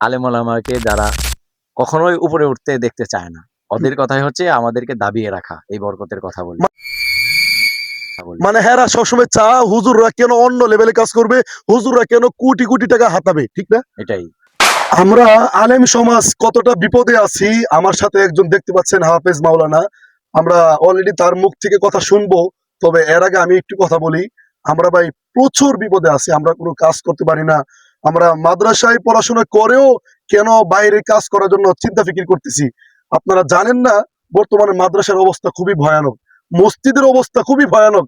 আলেম ওলামাকে যারা কখনোই উপরে উঠতে দেখতে চায় না, ওদের কথাই হচ্ছে আমাদেরকে দাবিয়ে রাখা, এই বরকতের কথা বলি। মানে হেরা সবসময় চা হুজুররা কেন অন্য লেভেলে কাজ করবে, হুজুররা কেন কোটি কোটি টাকা হাতাবে, ঠিক না? এটাই। আমরা আলেম সমাজ কতটা বিপদে আছি। আমার সাথে একজন দেখতে পাচ্ছেন হাফেজ মাওলানা, আমরা অলরেডি তার মুখ থেকে কথা শুনবো। তবে এর আগে আমি একটু কথা বলি, আমরা ভাই প্রচুর বিপদে আছি, আমরা কোনো কাজ করতে পারি না। আমরা মাদ্রাসায় পড়াশোনা করেও কেন বাইরে কাজ করার জন্য চিন্তা ফিকির করতেছি। আপনারা জানেন না বর্তমানে মাদ্রাসার অবস্থা খুবই ভয়ানক, মসজিদের অবস্থা খুবই ভয়ানক।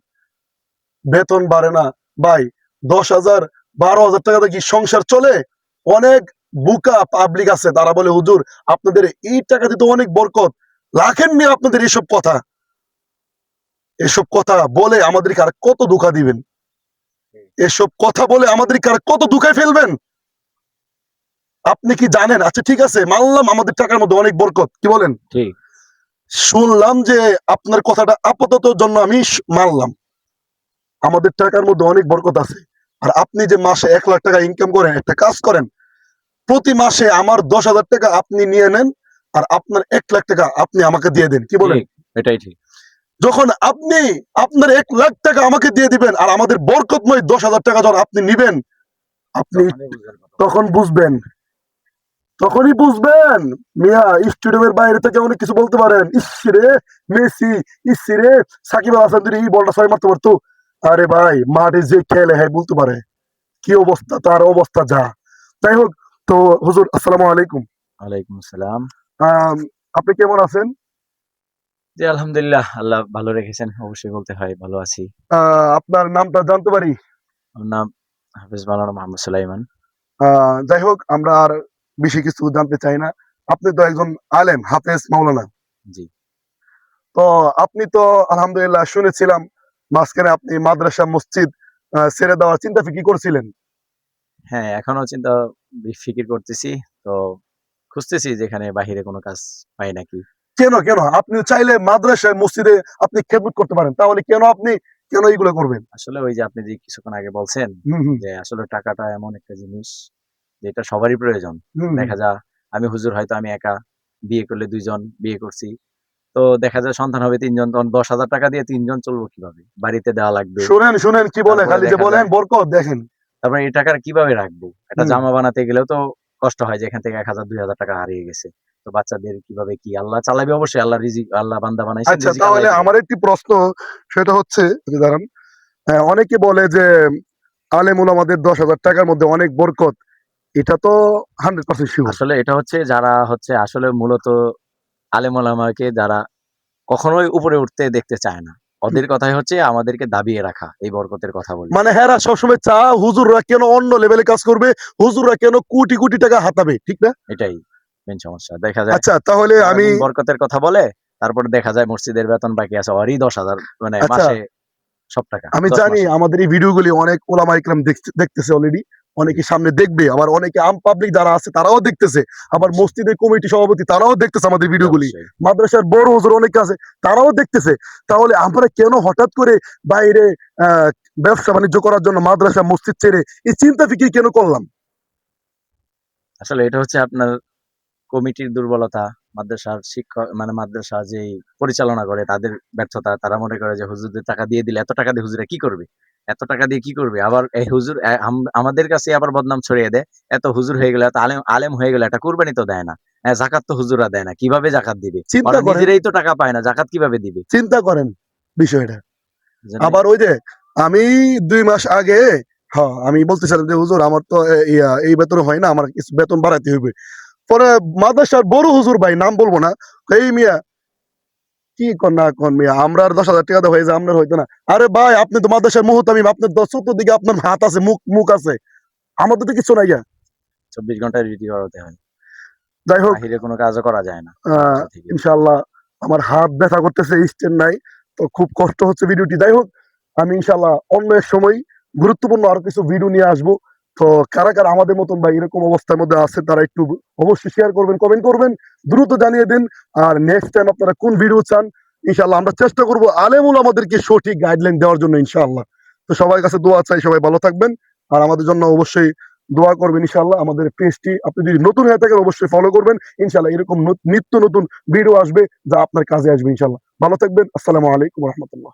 বেতন বাড়ে না ভাই, 10,000 12,000 টাকাতে কি সংসার চলে? অনেক বুকা পাবলিক আছে, তারা বলে হুজুর আপনাদের এই টাকা দিতে অনেক বরকত, রাখেন নিয়ে আপনাদের এসব কথা বলে আমাদেরকে আর কত ধোঁকা দিবেন, এসব কথা বলে আমাদেরকে আর কত ধোঁকায় ফেলবেন। আপনি কি জানেন? আচ্ছা ঠিক আছে, মানলাম আমাদের টাকার মধ্যে অনেক বরকত, কি বলেন? ঠিক। শুনলাম যে আপনার কথাটা আপাতত জন্য আমি মানলাম, আমাদের টাকার মধ্যে অনেক বরকত আছে। আর আপনি যে মাসে 1 লাখ টাকা ইনকাম করেন, একটা কাজ করেন, প্রতি মাসে আমার 10,000 টাকা আপনি নিয়ে নেন, আর আপনার 1 লাখ টাকা আপনি আমাকে দিয়ে দেন, কি বলেন? ঠিক, এটাই ঠিক। যখন আপনি আপনার 1 লাখ টাকা আমাকে দিয়ে দিবেন আর আমাদের বরকতময় 10,000 টাকা যখন আপনি নিবেন, আপনি তখন বুঝবেন, তখনই বুঝবেন মিয়া স্টেডিয়ামের বাইরে থেকে অনেক কিছু বলতে পারেন, ইসরে মেসি, ইসরে সাকিব আল হাসান যদি এই বলটা ছয় মারতে পারতো, আরে ভাই মাঠে যে খেলে হ্যাঁ বলতে পারে কি অবস্থা, তার অবস্থা যা। যাই হোক, তো হুজুর আসসালামু আলাইকুম। ওয়ালাইকুম আসসালাম। আম, আপনি কেমন আছেন? জি আলহামদুলিল্লাহ, আল্লাহ ভালো রেখেছেন, অবশ্যই বলতে হয় ভালো আছি। আপনার নামটা জানতে পারি? আমার নাম হাফেজ মাওলানা মোহাম্মদ সুলাইমান। যাই হোক, আমরা আর বেশি কিছু জানতে চাই না। আপনি তো একজন আলেম, হাফেজ মাওলানা। জি। তো আপনি তো আলহামদুলিল্লাহ শুনেছিলাম মাঝখানে আপনি মাদ্রাসা মসজিদ ছেড়ে দেওয়ার চিন্তা কি করছিলেন? হ্যাঁ, এখনো চিন্তা ফিকির করতেছি। তো খুঁজতেছি যেখানে বাহিরে কোনো কাজ পাই নাকি। কেন কেন আপনি চাইলে মাদ্রাসায় মসজিদে আপনি খেদমত করতে পারেন, তাহলে কেন এইগুলো করবেন? আসলে ওই যে আপনি যে কিছুক্ষণ আগে বলছেন হুম হুম যে আসলে টাকাটা এমন একটা জিনিস যেটা সবারই প্রয়োজন। হুম হুম। দেখা যায় আমি হুজুর, হয়তো আমি একা, বিয়ে করলে ২ জন বিয়ে করছি। তো দেখা যায় সন্তান হবে ৩ জন, তখন ১০,০০০ টাকা দিয়ে ৩ জন চলবো কিভাবে? বাড়িতে দেওয়া লাগবে। শুনেন শুনেন কি বলে, তারপরে খালি যে দেখা বলেন যায়, বরকত দেখেন। তারপরে এই টাকাটা কিভাবে রাখবো? একটা হুম। জামা বানাতে গেলেও তো কষ্ট হয় যে এখান থেকে ১,০০০ ২,০০০ টাকা হারিয়ে গেছে। তো বাচ্চাদের কিভাবে কি? আল্লাহ চালাবে অবশ্যই, আল্লাহ রিজিক, আল্লাহ বান্দা বানাইছেন, আচ্ছা রিজিক তাহলে আল্লাহই দিবেন। আমার একটি প্রশ্ন, সেটা হচ্ছে যে দাঁড়ান, অনেকে বলে যে আলেম ওলামাদের 10,000 টাকার মধ্যে অনেক বরকত, এটা তো 100% শিওর। আসলে এটা হচ্ছে যারা হচ্ছে আসলে মূলত আলেম ওলামাকে যারা কখনোই উপরে উঠতে দেখতে চায় না, ওদের কথাই হচ্ছে আমাদেরকে দাবিয়ে রাখা, এই বরকতের কথা বলি। মানে হেরা সবসময় চা হুজুররা কেন অন্য লেভেলে কাজ করবে, হুজুররা কেন কোটি কোটি টাকা হাতাবে, ঠিক না? এটাই মেইন সমস্যা। দেখা যায় আচ্ছা তাহলে আমি, সারাদিন বরকতের কথা বলে, তারপরে দেখা যায় মসজিদের বেতন বাকি আছে ওরই ১০,০০০, মানে আচ্ছা মাসে, সব টাকা আমি ১০ জানি মাসে। আমাদের এই ভিডিওগুলি অনেক ওলামা ইকরাম দেখতেছে অলরেডি, জি, অনেকে সামনে দেখবে, আবার অনেকে আম পাবলিক যারা আছে তারাও দেখতেছে, আবার অবশ্যই, মসজিদের কমিটি সভাপতি তারাও দেখতেছে আমাদের জি ভিডিওগুলি, অবশ্যই। মাদ্রাসার বড় হুজুর অনেকে আছে তারাও দেখতেছে। তাহলে আমরা কেন হঠাৎ করে বাইরে আহ ব্যবসা বাণিজ্য করার জন্য মাদ্রাসা মসজিদ ছেড়ে এই চিন্তা ফিকির কেন করলাম? আসলে এটা হচ্ছে আপনার কমিটির দুর্বলতা, মাদ্রাসার শিক্ষক মানে মাদ্রাসা যেই পরিচালনা করে তাদের ব্যর্থতা। তারা মনে করে যে হুজুরদের টাকা দিয়ে দিলে, এত টাকা দিয়ে হুজুরা কি করবে? এত টাকা দিয়ে কি করবে? আবার এই হুজুর আমাদের কাছে আবার বদনাম ছড়িয়ে দেয়। এত হুজুর হয়ে গেলে, এত আলেম আলেম হয়ে গেলে একটা কুরবানি তো দেয় না। যাকাত তো হুজুররা দেয় না। কিভাবে জাকাত দিবে? চিন্তা ওরা করেন, নিজেরাই তো টাকা পায় না। জাকাত কিভাবে দিবে? চিন্তা করেন বিষয়টা। এজন্যই আবার ওই যে আমি 2 মাস আগে, হ্যাঁ আমি বলতেছিলাম যে হুজুর আমার তো এই বেতন হয় না, আমার কিছু বেতন বাড়াইতে হবে। পরে মাদ্রাসার বড় হুজুর ভাই, নাম বলবো না, এই মিয়া কি কন না কন মিয়া, আমরা আর 10,000 টাকা হয়ে যায়, আপনার হইতো না? আরে ভাই আপনি তো মাদ্রাসার মুহতামিম, আপনার চতুর্দিকে আপনার হাত আছে, মুখ মুখ আছে, আমাদের তো কিছু নাই গা। ২৪ ঘন্টায় ডিউটি করাতে হয়। যাই হোক, বাহিরে কোনো কাজও করা যায় না আহ মাদ্রাসা থেকে। ইনশাল্লাহ আমার হাত ব্যথা করতেছে, স্ট্যান্ড নাই, তো খুব কষ্ট হচ্ছে ভিডিওটি। যাই হোক, আমি ইনশাল্লাহ অন্য এক সময় গুরুত্বপূর্ণ আরো কিছু ভিডিও নিয়ে আসবো। তো কারা কারা আমাদের মতন বা এরকম অবস্থার মধ্যে আছে তারা একটু অবশ্যই শেয়ার করবেন, কমেন্ট করবেন, দ্রুত জানিয়ে দিন। আর নেক্সট টাইম আপনারা কোন ভিডিও চান, ইনশাল্লাহ আমরা চেষ্টা করবো আলেমুল আমাদেরকে সঠিক গাইডলাইন দেওয়ার জন্য ইনশাআল্লাহ। তো সবার কাছে দোয়া চাই, সবাই ভালো থাকবেন, আর আমাদের জন্য অবশ্যই দোয়া করবেন ইনশাআল্লাহ। আমাদের পেজটি আপনি যদি নতুন হয়ে থাকেন অবশ্যই ফলো করবেন ইনশাআল্লাহ। এরকম নিত্য নতুন ভিডিও আসবে যা আপনার কাজে আসবে ইনশাআল্লাহ। ভালো থাকবেন। আসসালামু আলাইকুম রহমতুল্লাহ।